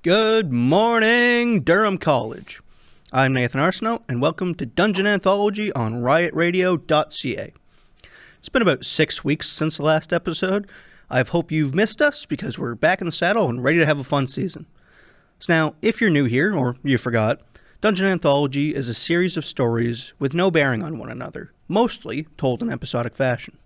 Good morning, Durham College. I'm Nathan Arsenault, and welcome to Dungeon Anthology on riotradio.ca. It's been about 6 weeks since the last episode. I hope you've missed us because we're back in the saddle and ready to have a fun season. So now, if you're new here, or you forgot, Dungeon Anthology is a series of stories with no bearing on one another, mostly told in episodic fashion.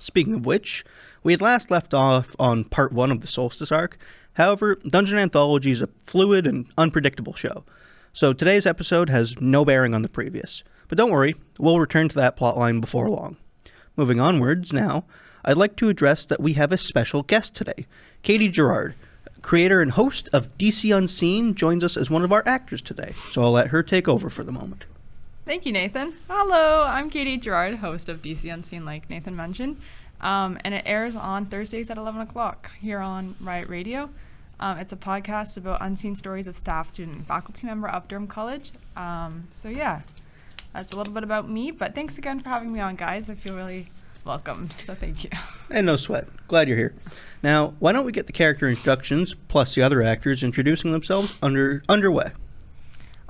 Speaking of which, we had last left off on part 1 of the Solstice arc. However, Dungeon Anthology is a fluid and unpredictable show, so today's episode has no bearing on the previous. But don't worry, we'll return to that plotline before long. Moving onwards now, I'd like to address that we have a special guest today. Katie Gerard, creator and host of DC Unseen, joins us as one of our actors today, so I'll let her take over for the moment. Thank you, Nathan. Hello, I'm Katie Gerard, host of DC Unseen, like Nathan mentioned. And it airs on Thursdays at 11 o'clock here on Riot Radio. It's a podcast about unseen stories of staff, student, and faculty member of Durham College. So yeah, that's a little bit about me, but thanks again for having me on, guys. I feel really welcomed, so thank you. And no sweat. Glad you're here. Now, why don't we get the character introductions, plus the other actors introducing themselves, underway.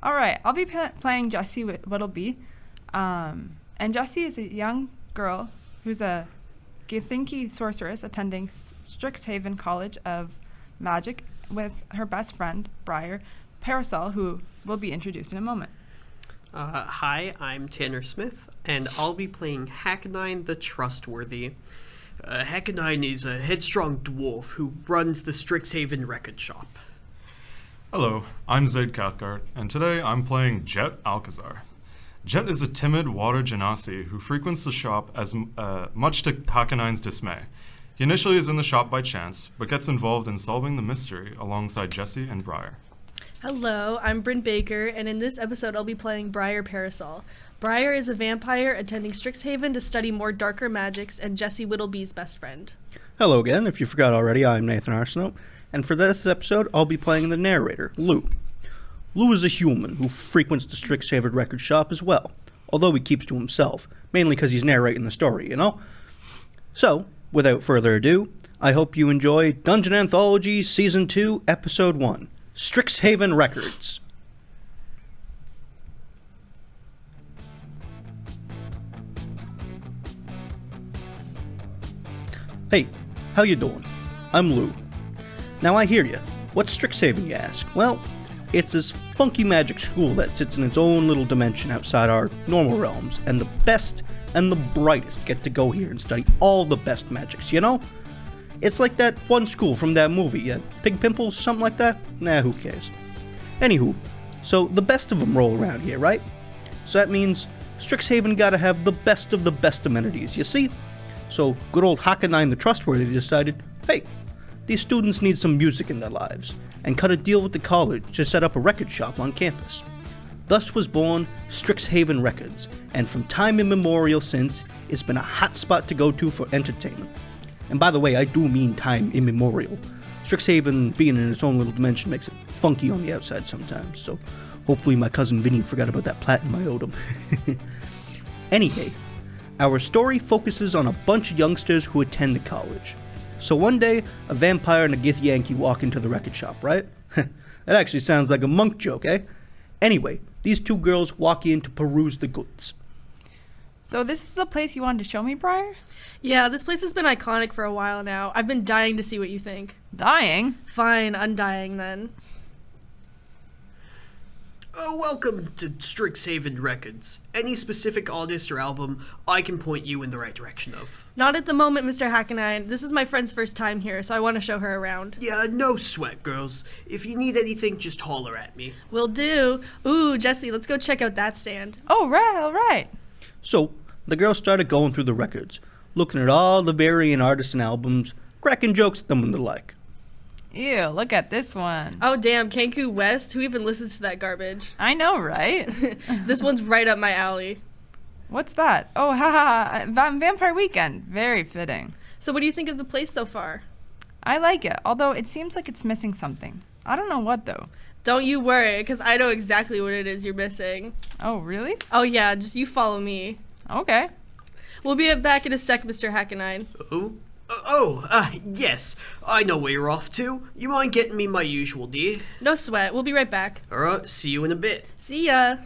All right, I'll be playing Jessie Whittleby. And Jessie is a young girl who's a Githyanki sorceress attending Strixhaven College of Magic with her best friend, Briar Parasol, who will be introduced in a moment. Hi, I'm Tanner Smith, and I'll be playing Hakanine the Trustworthy. Hakanine is a headstrong dwarf who runs the Strixhaven record shop. Hello, I'm Zaid Cathcart, and today I'm playing Jet Alcazar. Jet is a timid water genasi who frequents the shop as much to Hakanine's dismay. He initially is in the shop by chance, but gets involved in solving the mystery alongside Jesse and Briar. Hello, I'm Bryn Baker, and in this episode I'll be playing Briar Parasol. Briar is a vampire attending Strixhaven to study more darker magics and Jessie Whittleby's best friend. Hello again, if you forgot already, I'm Nathan Arsenault, and for this episode I'll be playing the narrator, Lou. Lou is a human who frequents the Strixhaven record shop as well, although he keeps to himself, mainly because he's narrating the story, you know? So, without further ado, I hope you enjoy Dungeon Anthology Season 2, Episode 1, Strixhaven Records. Hey, how you doing? I'm Lou. Now I hear ya. What's Strixhaven, you ask? Well, it's this funky magic school that sits in its own little dimension outside our normal realms, and the best and the brightest get to go here and study all the best magics, you know? It's like that one school from that movie, Pig Pimples, something like that? Nah, who cares? Anywho, so the best of them roll around here, right? So that means Strixhaven gotta have the best of the best amenities, you see? So good old Hakanine the Trustworthy decided, hey, these students need some music in their lives, and cut a deal with the college to set up a record shop on campus. Thus was born Strixhaven Records, and from time immemorial since, it's been a hot spot to go to for entertainment. And by the way, I do mean time immemorial. Strixhaven being in its own little dimension makes it funky on the outside sometimes, so hopefully my cousin Vinny forgot about that platinum I owed him. Anyway, our story focuses on a bunch of youngsters who attend the college. So one day, a vampire and a Githyanki walk into the record shop, right? That actually sounds like a monk joke, eh? Anyway, these two girls walk in to peruse the goods. So this is the place you wanted to show me, Briar? Yeah, this place has been iconic for a while now. I've been dying to see what you think. Dying? Fine, undying then. Welcome to Strixhaven Records. Any specific artist or album I can point you in the right direction of. Not at the moment, Mr. Hakanine. This is my friend's first time here, so I want to show her around. Yeah, no sweat, girls. If you need anything, just holler at me. Will do. Ooh, Jessie, let's go check out that stand. Oh, right, all right. So, the girls started going through the records, looking at all the varying artists and albums, cracking jokes at them and the like. Ew, look at this one. Oh, damn, Kanku West? Who even listens to that garbage? I know, right? This one's right up my alley. What's that? Oh, haha, Vampire Weekend. Very fitting. So what do you think of the place so far? I like it, although it seems like it's missing something. I don't know what, though. Don't you worry, because I know exactly what it is you're missing. Oh, really? Oh, yeah, just you follow me. Okay. We'll be back in a sec, Mr. Hakanine. Oh? Yes. I know where you're off to. You mind getting me my usual, dear? No sweat. We'll be right back. Alright, see you in a bit. See ya.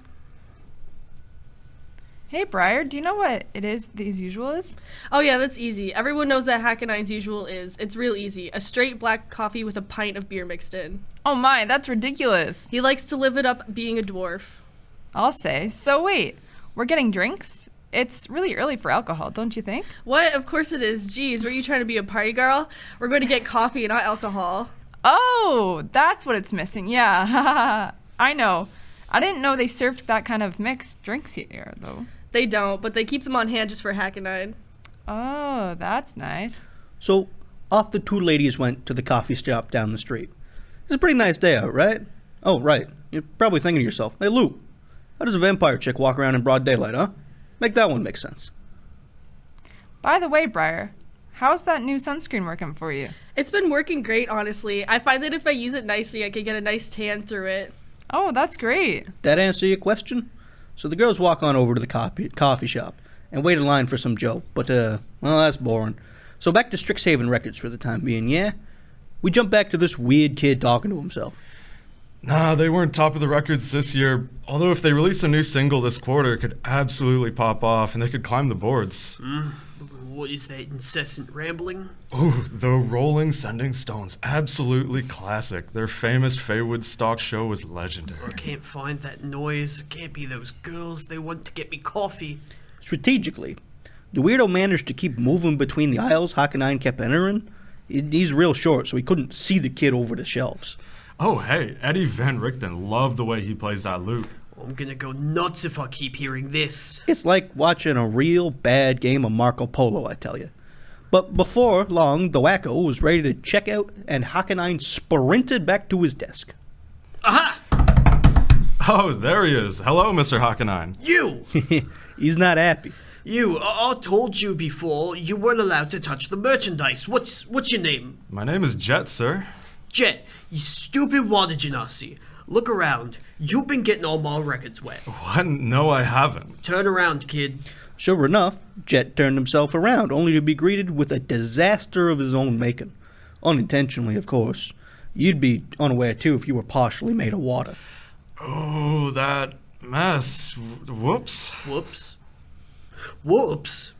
Hey, Briar, do you know what it is his usual is? Oh yeah, that's easy. Everyone knows that Hackanine's usual is. It's real easy. A straight black coffee with a pint of beer mixed in. Oh my, that's ridiculous. He likes to live it up being a dwarf. I'll say. So wait, we're getting drinks? It's really early for alcohol, don't you think? What? Of course it is. Geez, were you trying to be a party girl? We're going to get coffee, not alcohol. Oh, that's what it's missing. Yeah, I know. I didn't know they served that kind of mixed drinks here, though. They don't, but they keep them on hand just for Hackanine. Oh, that's nice. So, off the two ladies went to the coffee shop down the street. It's a pretty nice day out, right? Oh, right. You're probably thinking to yourself, hey, Lou, how does a vampire chick walk around in broad daylight, huh? Make that one make sense. By the way, Briar, how's that new sunscreen working for you? It's been working great, honestly. I find that if I use it nicely, I can get a nice tan through it. Oh, that's great. That answer your question? So the girls walk on over to the coffee shop and wait in line for some Joe. But, well, that's boring. So back to Strixhaven Records for the time being, yeah? We jump back to this weird kid talking to himself. Nah, they weren't top of the records this year. Although if they release a new single this quarter, it could absolutely pop off and they could climb the boards. What is that incessant rambling? Ooh, the Rolling Sending Stones. Absolutely classic. Their famous Feywood stock show was legendary. I can't find that noise. It can't be those girls. They want to get me coffee. Strategically, the weirdo managed to keep moving between the aisles Hakanine kept entering. He's real short, so he couldn't see the kid over the shelves. Oh, hey, Eddie Van Richten. Love the way he plays that lute. I'm gonna go nuts if I keep hearing this. It's like watching a real bad game of Marco Polo, I tell you. But before long, the wacko was ready to check out, and Hakanine sprinted back to his desk. Aha! Oh, there he is. Hello, Mr. Hakanine. You! He's not happy. I told you before you weren't allowed to touch the merchandise. What's your name? My name is Jet, sir. Jet, you stupid water genasi. Look around. You've been getting all my records wet. What? No, I haven't. Turn around, kid. Sure enough, Jet turned himself around, only to be greeted with a disaster of his own making. Unintentionally, of course. You'd be unaware, too, if you were partially made of water. Oh, that mess. Whoops. Whoops. Whoops?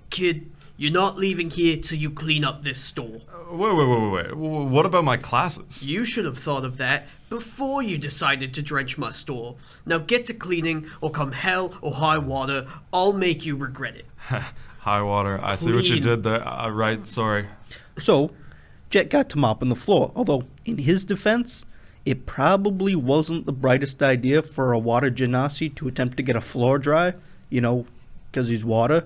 Kid, you're not leaving here till you clean up this store. Wait. What about my classes? You should have thought of that before you decided to drench my store. Now get to cleaning, or come hell or high water, I'll make you regret it. High water. I see what you Clean. did there. Right, sorry. So, Jet got to mopping the floor, although, in his defense, it probably wasn't the brightest idea for a water genasi to attempt to get a floor dry, because he's water.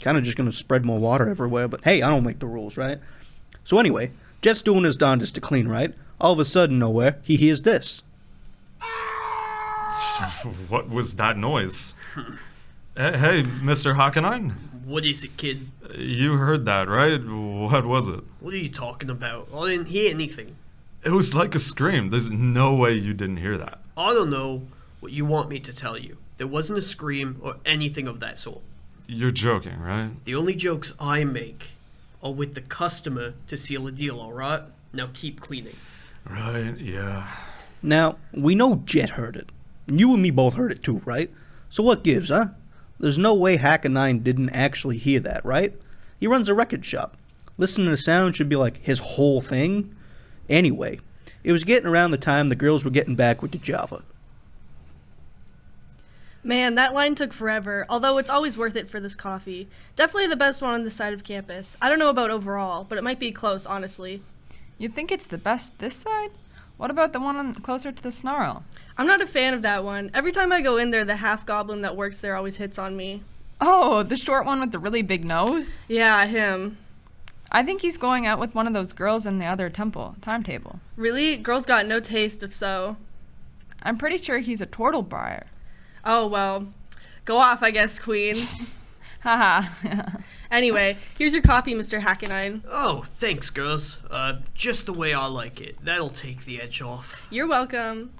Kind of just going to spread more water everywhere, but hey, I don't make the rules, right? So anyway, Jet's doing his darndest to clean, right? All of a sudden, nowhere, he hears this. What was that noise? Hey, Mr. Hakanine? What is it, kid? You heard that, right? What was it? What are you talking about? I didn't hear anything. It was like a scream. There's no way you didn't hear that. I don't know what you want me to tell you. There wasn't a scream or anything of that sort. You're joking, right? The only jokes I make are with the customer to seal a deal, alright? Now keep cleaning. Right, yeah. Now, we know Jet heard it. You and me both heard it too, right? So what gives, huh? There's no way Hakanine didn't actually hear that, right? He runs a record shop. Listening to sound should be like his whole thing. Anyway, it was getting around the time the girls were getting back with the Java. Man, that line took forever, although it's always worth it for this coffee. Definitely the best one on this side of campus. I don't know about overall, but it might be close, honestly. You think it's the best this side? What about the one closer to the Snarl? I'm not a fan of that one. Every time I go in there, the half-goblin that works there always hits on me. Oh, the short one with the really big nose? Yeah, him. I think he's going out with one of those girls in the other timetable. Really? Girls got no taste, if so. I'm pretty sure he's a turtle briar. Oh, well. Go off, I guess, queen. Haha. Anyway, here's your coffee, Mr. Hakanine. Oh, thanks, girls. Just the way I like it. That'll take the edge off. You're welcome.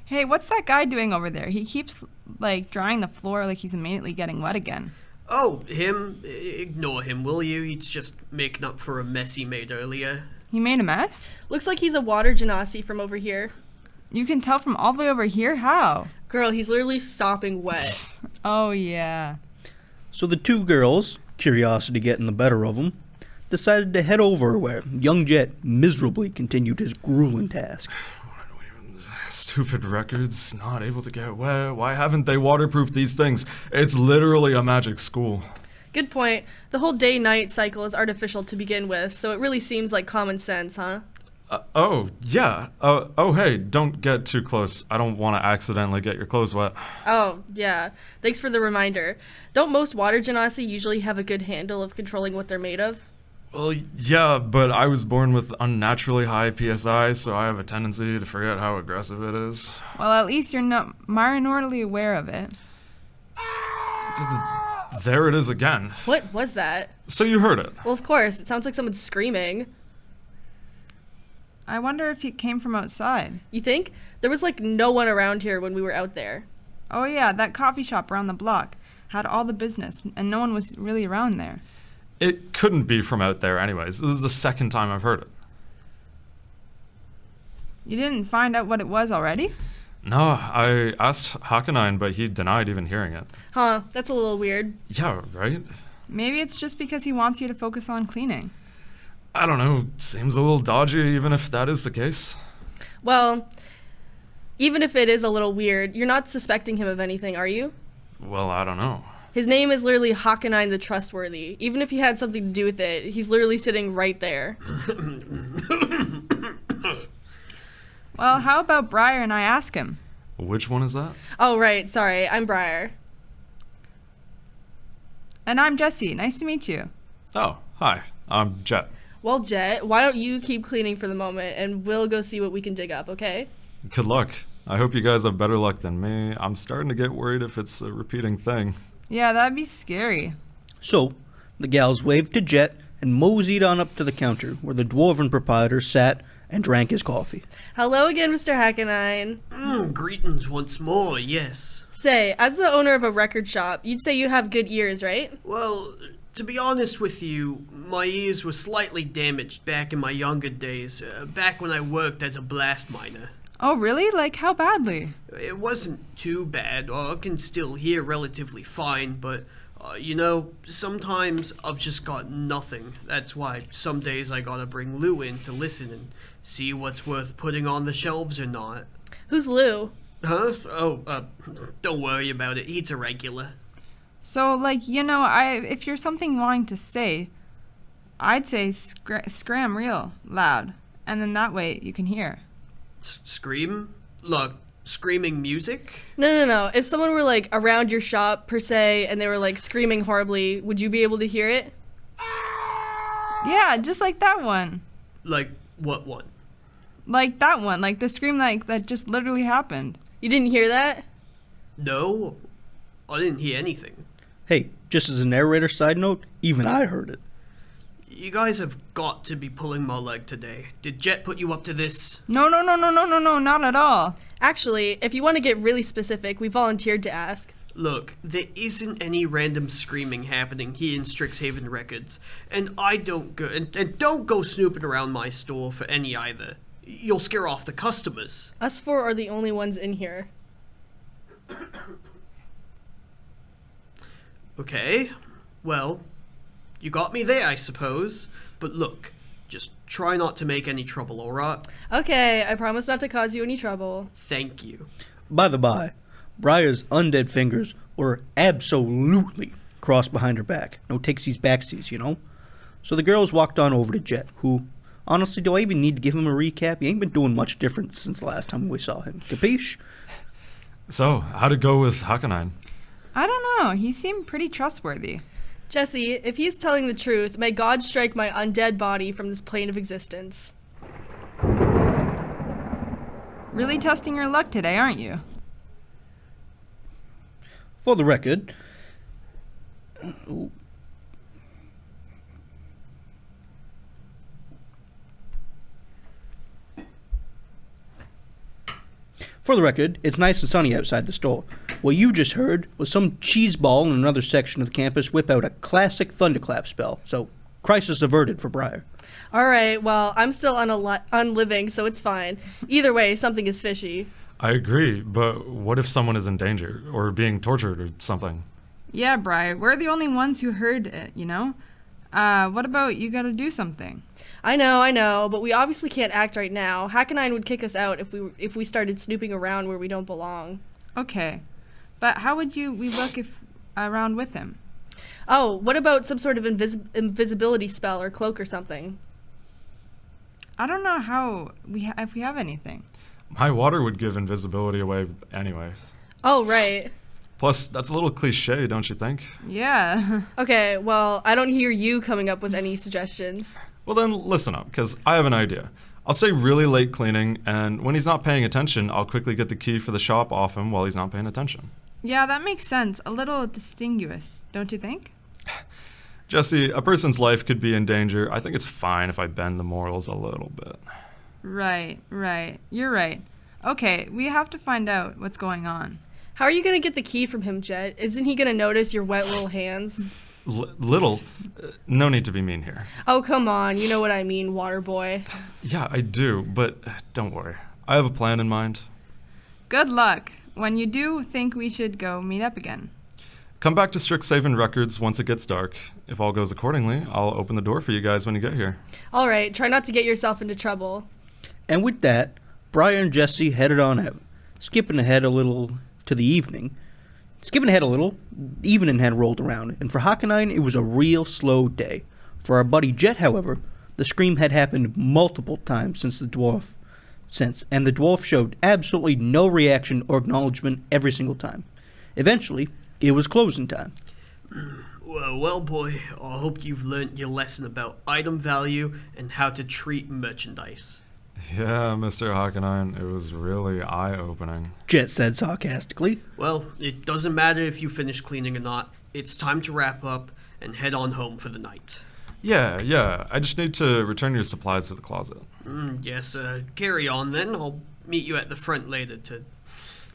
Hey, what's that guy doing over there? He keeps, drying the floor like he's immediately getting wet again. Oh, him? Ignore him, will you? He's just making up for a mess he made earlier. He made a mess? Looks like he's a water genasi from over here. You can tell from all the way over here? How? Girl, he's literally sopping wet. Oh, yeah. So the two girls, curiosity getting the better of them, decided to head over where young Jet miserably continued his grueling task. Stupid records, not able to get wet. Why haven't they waterproofed these things? It's literally a magic school. Good point. The whole day-night cycle is artificial to begin with, so it really seems like common sense, huh? Oh, yeah. Hey, don't get too close. I don't want to accidentally get your clothes wet. Oh, yeah. Thanks for the reminder. Don't most water genasi usually have a good handle of controlling what they're made of? Well, yeah, but I was born with unnaturally high PSI, so I have a tendency to forget how aggressive it is. Well, at least you're not minorly aware of it. There it is again. What was that? So you heard it. Well, of course. It sounds like someone's screaming. I wonder if it came from outside. You think? There was like no one around here when we were out there. Oh, yeah, that coffee shop around the block had all the business, and no one was really around there. It couldn't be from out there anyways. This is the second time I've heard it. You didn't find out what it was already? No, I asked Hakanine, but he denied even hearing it. Huh, that's a little weird. Yeah, right? Maybe it's just because he wants you to focus on cleaning. I don't know. Seems a little dodgy, even if that is the case. Well, even if it is a little weird, you're not suspecting him of anything, are you? Well, I don't know. His name is literally Hakanine the Trustworthy. Even if he had something to do with it, he's literally sitting right there. Well, how about Briar and I ask him? Which one is that? Oh, right. Sorry. I'm Briar. And I'm Jessie. Nice to meet you. Oh, hi. I'm Jet. Well, Jet, why don't you keep cleaning for the moment, and we'll go see what we can dig up, okay? Good luck. I hope you guys have better luck than me. I'm starting to get worried if it's a repeating thing. Yeah, that'd be scary. So, the gals waved to Jet and moseyed on up to the counter where the dwarven proprietor sat and drank his coffee. Hello again, Mr. Hakanine. Greetings once more, yes. Say, as the owner of a record shop, you'd say you have good ears, right? Well, to be honest with you, my ears were slightly damaged back in my younger days, back when I worked as a blast miner. Oh, really? Like, how badly? It wasn't too bad. I can still hear relatively fine, but, sometimes I've just got nothing. That's why some days I gotta bring Lou in to listen and see what's worth putting on the shelves or not. Who's Lou? Huh? Oh, don't worry about it. He's a regular. So, like, if you're something wanting to say, I'd say scram real loud, and then that way you can hear. Scream? Look, screaming music? No. If someone were, like, around your shop, per se, and they were, like, screaming horribly, would you be able to hear it? Yeah, just like that one. Like, what one? Like that one, like the scream that just literally happened. You didn't hear that? No, I didn't hear anything. Hey, just as a narrator side note, even I heard it. You guys have got to be pulling my leg today. Did Jet put you up to this? No, not at all. Actually, if you want to get really specific, we volunteered to ask. Look, there isn't any random screaming happening here in Strixhaven Records, and I don't go and don't go snooping around my store for any either. You'll scare off the customers. Us four are the only ones in here. Okay, well, you got me there, I suppose. But look, just try not to make any trouble, alright? Okay, I promise not to cause you any trouble. Thank you. By the by, Briar's undead fingers were absolutely crossed behind her back. No takesies backsies, you know? So the girls walked on over to Jet, who, honestly, do I even need to give him a recap? He ain't been doing much different since the last time we saw him. Capiche? So, how'd it go with Hakanine? I don't know. He seemed pretty trustworthy. Jesse, if he's telling the truth, may God strike my undead body from this plane of existence. Really testing your luck today, aren't you? For the record, it's nice and sunny outside the store. What you just heard was some cheeseball in another section of the campus whip out a classic thunderclap spell, so crisis averted for Briar. All right, well, I'm still unliving, so it's fine. Either way, something is fishy. I agree, but what if someone is in danger or being tortured or something? Yeah, Briar, we're the only ones who heard it, you know? What about you gotta do something? I know, but we obviously can't act right now. Hackenine would kick us out if we started snooping around where we don't belong. Okay, but how would we look if around with him? Oh, what about some sort of invisibility spell or cloak or something? I don't know how if we have anything. My water would give invisibility away anyways. Oh, right. Plus, that's a little cliche, don't you think? Yeah. Okay, well, I don't hear you coming up with any suggestions. Well then, listen up, because I have an idea. I'll stay really late cleaning, and when he's not paying attention, I'll quickly get the key for the shop off him while he's not paying attention. Yeah, that makes sense. A little distinguished, don't you think? Jesse, a person's life could be in danger. I think it's fine if I bend the morals a little bit. Right. You're right. Okay, we have to find out what's going on. How are you going to get the key from him, Jet? Isn't he going to notice your wet little hands? Little? No need to be mean here. Oh, come on. You know what I mean, water boy. Yeah, I do, but don't worry. I have a plan in mind. Good luck. When you do, think we should go meet up again. Come back to Strixhaven Records once it gets dark. If all goes accordingly, I'll open the door for you guys when you get here. All right, try not to get yourself into trouble. And with that, Briar and Jesse headed on out, skipping ahead a little to the evening. Evening had rolled around, and for Hockenine, it was a real slow day. For our buddy Jet, however, the scream had happened multiple times and the dwarf showed absolutely no reaction or acknowledgement every single time. Eventually, it was closing time. Well, boy, I hope you've learnt your lesson about item value and how to treat merchandise. Yeah, Mr. Hockenine, it was really eye-opening. Jet said sarcastically. Well, it doesn't matter if you finish cleaning or not. It's time to wrap up and head on home for the night. Yeah, I just need to return your supplies to the closet. Yes, carry on then. I'll meet you at the front later to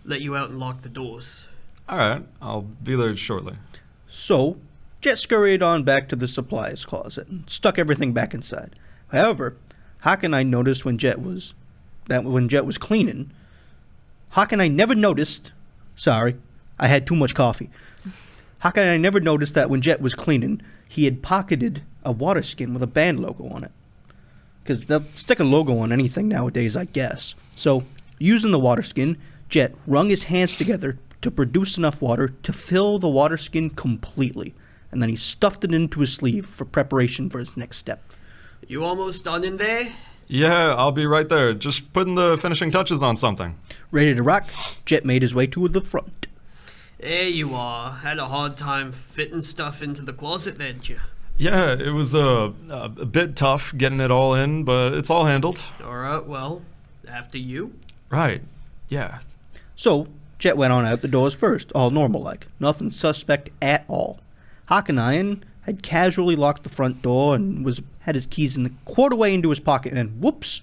let you out and lock the doors. Alright, I'll be there shortly. So, Jet scurried on back to the supplies closet and stuck everything back inside. However, Hockenine noticed when Jet was cleaning. Hockenine never noticed. Sorry, I had too much coffee. Hockenine never noticed that when Jet was cleaning, he had pocketed a water skin with a band logo on it. Because they'll stick a logo on anything nowadays, I guess. So, using the water skin, Jet wrung his hands together to produce enough water to fill the water skin completely. And then he stuffed it into his sleeve for preparation for his next step. You almost done in there? Yeah, I'll be right there. Just putting the finishing touches on something. Ready to rock, Jet made his way to the front. There you are. Had a hard time fitting stuff into the closet, didn't you? Yeah, it was a bit tough getting it all in, but it's all handled. Alright, well, after you. Right, yeah. So, Jet went on out the doors first, all normal-like. Nothing suspect at all. Hockenine had casually locked the front door and had his keys in the quarter-way into his pocket, and whoops!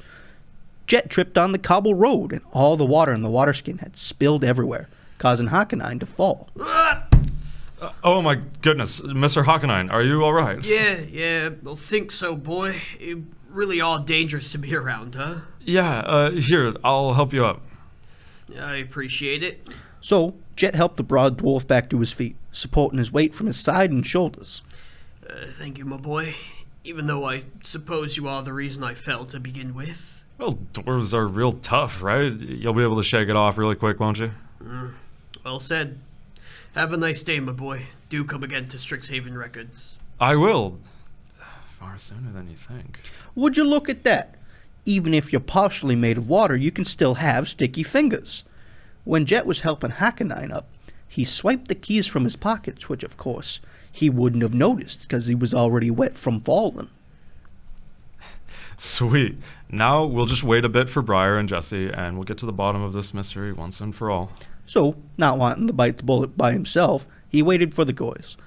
Jet tripped on the cobble road, and all the water in the water skin had spilled everywhere, causing Hockenine to fall. Oh my goodness, Mr. Hockenine, are you alright? Yeah, I think so, boy. You really are dangerous to be around, huh? Yeah, here, I'll help you up. I appreciate it. So, Jet helped the broad dwarf back to his feet, supporting his weight from his side and shoulders. Thank you, my boy. Even though I suppose you are the reason I fell to begin with. Well, dwarves are real tough, right? You'll be able to shake it off really quick, won't you? Well said. Have a nice day, my boy. Do come again to Strixhaven Records. I will. Far sooner than you think. Would you look at that? Even if you're partially made of water, you can still have sticky fingers. When Jet was helping Hockenine up, he swiped the keys from his pockets, which, of course, he wouldn't have noticed because he was already wet from falling. Sweet. Now we'll just wait a bit for Briar and Jesse, and we'll get to the bottom of this mystery once and for all. So, not wanting to bite the bullet by himself, he waited for the boys.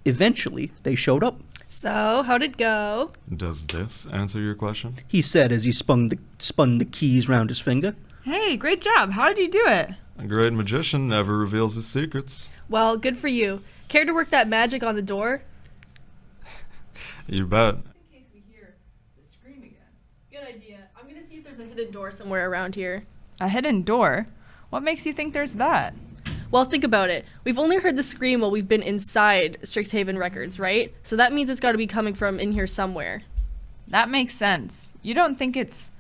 Eventually, they showed up. So, how'd it go? Does this answer your question? He said as he spun the keys round his finger. Hey, great job. How did you do it? A great magician never reveals his secrets. Well, good for you. Care to work that magic on the door? You bet. In case we hear the scream again. Good idea. I'm gonna see if there's a hidden door somewhere around here. A hidden door? What makes you think there's that? Well, think about it. We've only heard the scream while we've been inside Strixhaven Records, right? So that means it's gotta be coming from in here somewhere. That makes sense. You don't think it's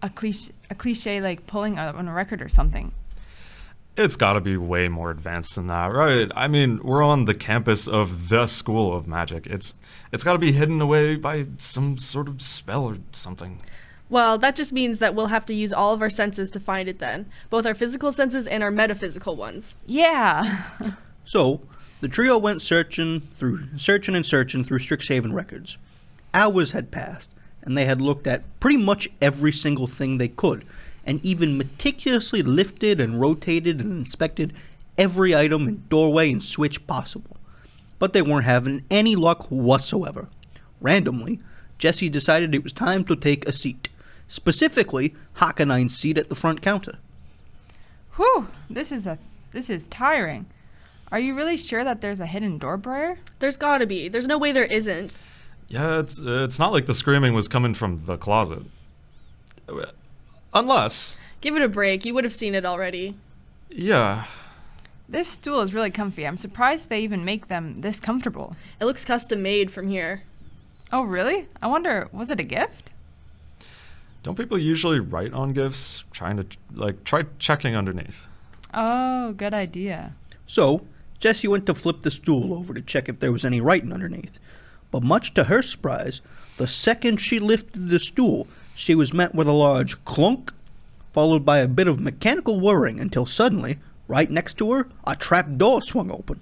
a cliche like pulling on a record or something? It's gotta be way more advanced than that, right? I mean, we're on the campus of the School of Magic. It's gotta be hidden away by some sort of spell or something. Well, that just means that we'll have to use all of our senses to find it then. Both our physical senses and our metaphysical ones. Yeah. So, the trio went searching through Strixhaven Records. Hours had passed, and they had looked at pretty much every single thing they could, and even meticulously lifted and rotated and inspected every item and doorway and switch possible. But they weren't having any luck whatsoever. Randomly, Jesse decided it was time to take a seat. Specifically, Hakanein's seat at the front counter. Whew, this is tiring. Are you really sure that there's a hidden door, Briar? There's gotta be. There's no way there isn't. Yeah, it's not like the screaming was coming from the closet. Unless... Give it a break. You would have seen it already. Yeah. This stool is really comfy. I'm surprised they even make them this comfortable. It looks custom made from here. Oh, really? I wonder, was it a gift? Don't people usually write on gifts? Try checking underneath. Oh, good idea. So, Jessie went to flip the stool over to check if there was any writing underneath. But much to her surprise, the second she lifted the stool, she was met with a large clunk, followed by a bit of mechanical whirring until suddenly, right next to her, a trap door swung open.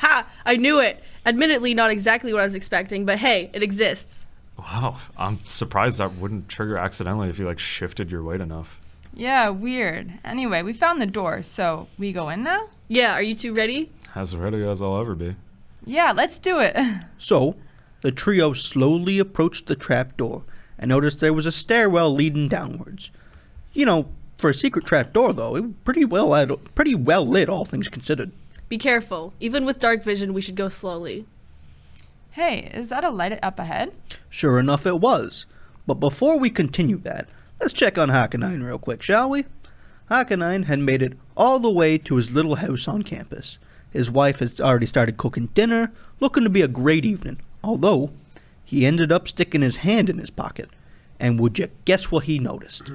Ha! I knew it! Admittedly, not exactly what I was expecting, but hey, it exists. Wow, I'm surprised that wouldn't trigger accidentally if you shifted your weight enough. Yeah, weird. Anyway, we found the door, so we go in now? Yeah, are you two ready? As ready as I'll ever be. Yeah, let's do it. So, the trio slowly approached the trap door and noticed there was a stairwell leading downwards. You know, for a secret trap door, though, it was pretty well lit, all things considered. Be careful. Even with dark vision, we should go slowly. Hey, is that a light up ahead? Sure enough, it was. But before we continue that, let's check on Hakanine real quick, shall we? Hakanine had made it all the way to his little house on campus. His wife had already started cooking dinner, looking to be a great evening, although he ended up sticking his hand in his pocket. And would you guess what he noticed?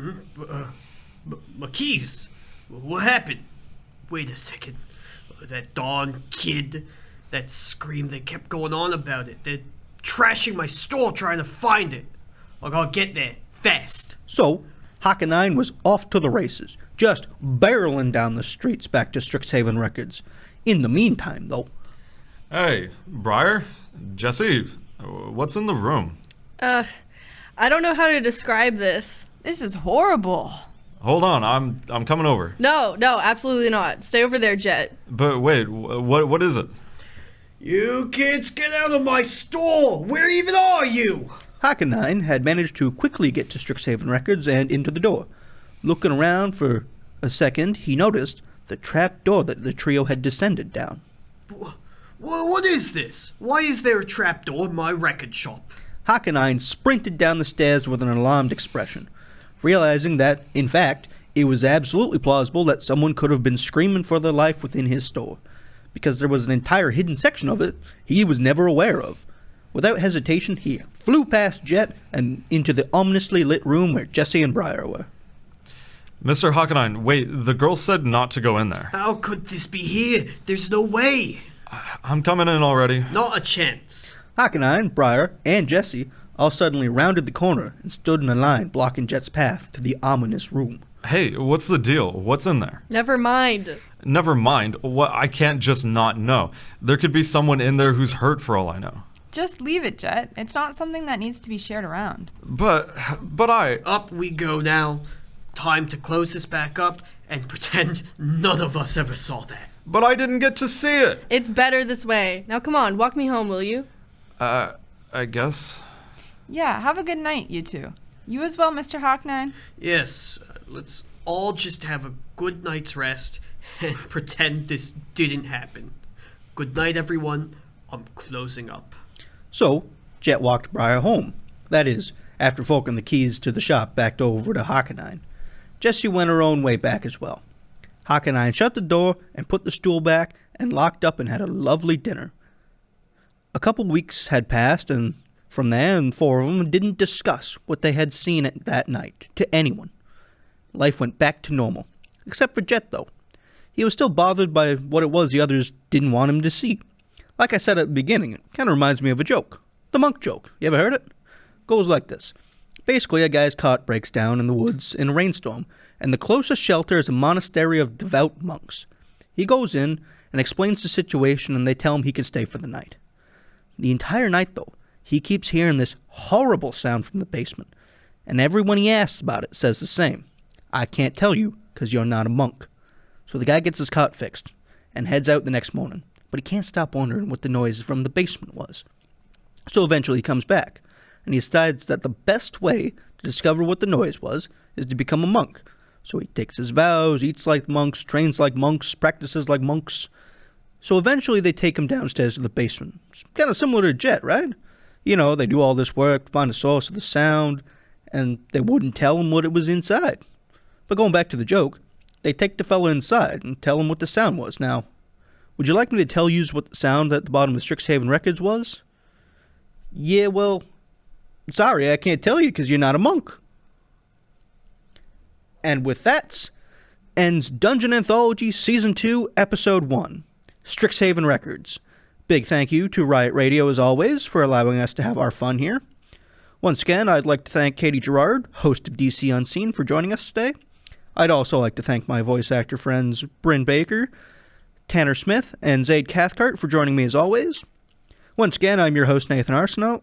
My keys. What happened? Wait a second. That darn kid. That scream, they kept going on about it. They're trashing my store trying to find it. I gotta get there fast. So, Hakanine was off to the races, just barreling down the streets back to Strixhaven Records. In the meantime, though... Hey, Briar? Jesse, what's in the room? I don't know how to describe this. This is horrible. Hold on, I'm coming over. No, absolutely not. Stay over there, Jet. But wait, what is it? You kids, get out of my store! Where even are you? Hakanine had managed to quickly get to Strixhaven Records and into the door. Looking around for a second, he noticed the trap door that the trio had descended down. What is this? Why is there a trap door in my record shop? Hakanine sprinted down the stairs with an alarmed expression, realizing that, in fact, it was absolutely plausible that someone could have been screaming for their life within his store, because there was an entire hidden section of it he was never aware of. Without hesitation, he flew past Jet and into the ominously lit room where Jesse and Briar were. Mr. Hakanine, wait, the girl said not to go in there. How could this be here? There's no way. I'm coming in already. Not a chance. Hakanine, Briar, and Jesse all suddenly rounded the corner and stood in a line blocking Jet's path to the ominous room. Hey, what's the deal? What's in there? Never mind. Never mind. What? I can't just not know. There could be someone in there who's hurt for all I know. Just leave it, Jet. It's not something that needs to be shared around. But I... Up we go now. Time to close this back up and pretend none of us ever saw that. But I didn't get to see it. It's better this way. Now come on, walk me home, will you? I guess. Yeah, have a good night, you two. You as well, Mr. Hawknine. Yes, let's all just have a good night's rest and pretend this didn't happen. Good night, everyone. I'm closing up. So, Jet walked Briar home. That is, after forking the keys to the shop back over to Hockenine. Jessie went her own way back as well. Hockenine shut the door and put the stool back and locked up and had a lovely dinner. A couple weeks had passed, and from there, the four of them didn't discuss what they had seen that night to anyone. Life went back to normal, except for Jet, though. He was still bothered by what it was the others didn't want him to see. Like I said at the beginning, it kind of reminds me of a joke. The monk joke. You ever heard it? Goes like this. Basically, a guy's cot breaks down in the woods in a rainstorm, and the closest shelter is a monastery of devout monks. He goes in and explains the situation, and they tell him he can stay for the night. The entire night, though, he keeps hearing this horrible sound from the basement, and everyone he asks about it says the same. I can't tell you, because you're not a monk. So the guy gets his cot fixed, and heads out the next morning, but he can't stop wondering what the noise from the basement was. So eventually he comes back, and he decides that the best way to discover what the noise was is to become a monk. So he takes his vows, eats like monks, trains like monks, practices like monks. So eventually they take him downstairs to the basement. It's kind of similar to Jet, right? You know, they do all this work, find the source of the sound, and they wouldn't tell him what it was inside. But going back to the joke, they take the fella inside and tell him what the sound was. Now, would you like me to tell you what the sound at the bottom of Strixhaven Records was? Yeah, well, sorry, I can't tell you because you're not a monk. And with that, ends Dungeon Anthology Season 2, Episode 1, Strixhaven Records. Big thank you to Riot Radio, as always, for allowing us to have our fun here. Once again, I'd like to thank Katie Gerard, host of DC Unseen, for joining us today. I'd also like to thank my voice actor friends Bryn Baker, Tanner Smith, and Zaid Cathcart for joining me as always. Once again, I'm your host, Nathan Arsenault,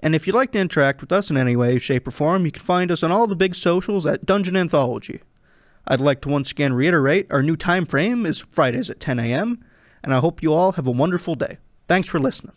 and if you'd like to interact with us in any way, shape, or form, you can find us on all the big socials at Dungeon Anthology. I'd like to once again reiterate our new time frame is Fridays at 10 a.m., and I hope you all have a wonderful day. Thanks for listening.